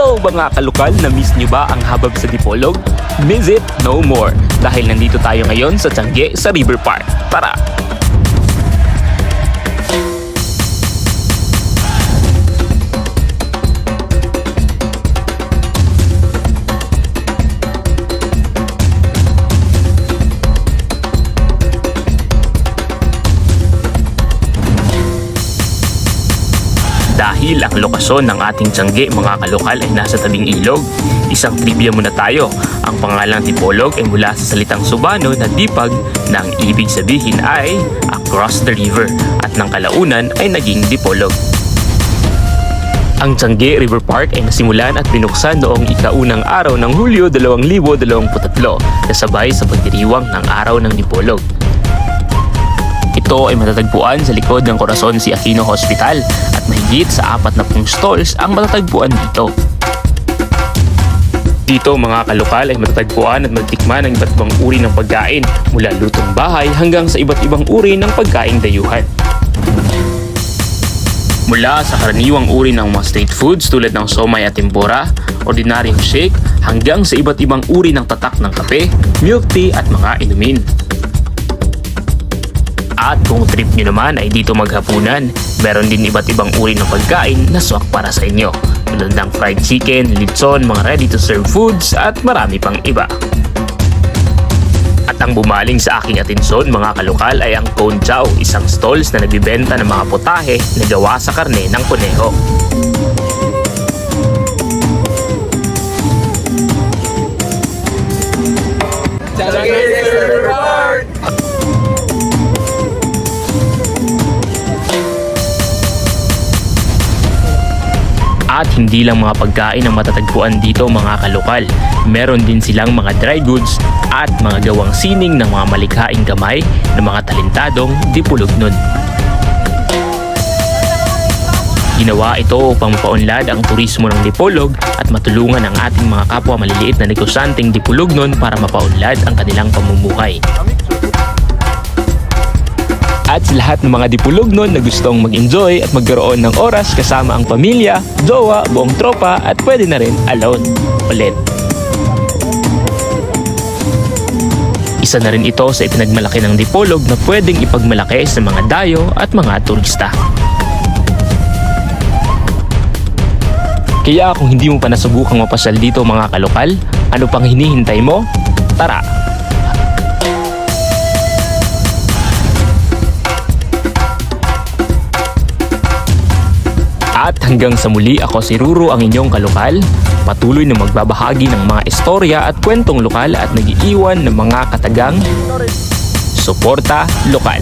Hello mga kalukal, na-miss nyo ba ang habab sa Dipolog? Miss it no more dahil nandito tayo ngayon sa Tiangge sa River Park. Tara! Dahil ang lokasyon ng ating Tiangge mga kalokal ay nasa tabing ilog, isang trivia muna tayo. Ang pangalang Dipolog ay mula sa salitang Subano na dipag na ang ibig sabihin ay across the river at ng kalaunan ay naging Dipolog. Ang Tiangge River Park ay nasimulan at binuksan noong ikaunang araw ng Hulyo 2023 kasabay sa pagdiriwang ng araw ng Dipolog. Ito ay matatagpuan sa likod ng Corazon C. Aquino Hospital at mahigit sa 40 stalls ang matatagpuan dito. Dito mga kalokal ay matatagpuan at magtikman ng iba't ibang uri ng pagkain mula lutong bahay hanggang sa iba't ibang uri ng pagkaing dayuhan. Mula sa karaniwang uri ng mga street foods tulad ng somay at tempura, ordinaryong shake hanggang sa iba't ibang uri ng tatak ng kape, milk tea at mga inumin. At kung trip nyo naman ay dito maghapunan, meron din iba't ibang uri ng pagkain na swak para sa inyo. Tulad ng fried chicken, lechon, mga ready to serve foods at marami pang iba. At ang bumaling sa aking atensyon mga kalokal ay ang Cone Chow, isang stalls na nagbibenta ng mga potahe na gawa sa karne ng kuneho. At hindi lang mga pagkain ang matatagpuan dito mga kalokal. Meron din silang mga dry goods at mga gawang sining ng mga malikhaing kamay ng mga talentadong Dipolognon. Ginawa ito upang mapaunlad ang turismo ng Dipolog at matulungan ang ating mga kapwa maliliit na negosyanteng Dipolognon para mapaunlad ang kanilang pamumuhay. At sa lahat ng mga Dipolognon na gustong mag-enjoy at magkaroon ng oras kasama ang pamilya, jowa, buong tropa at pwede na rin alone ulit. Isa na rin ito sa ipinagmalaki ng Dipolog na pwedeng ipagmalaki sa mga dayo at mga turista. Kaya kung hindi mo pa nasubukang mapasyal dito mga kalokal, ano pang hinihintay mo? Tara! At hanggang sa muli, ako si Ruru, ang inyong kalokal. Patuloy na magbabahagi ng mga istorya at kwentong lokal at nag-iiwan ng mga katagang suporta lokal.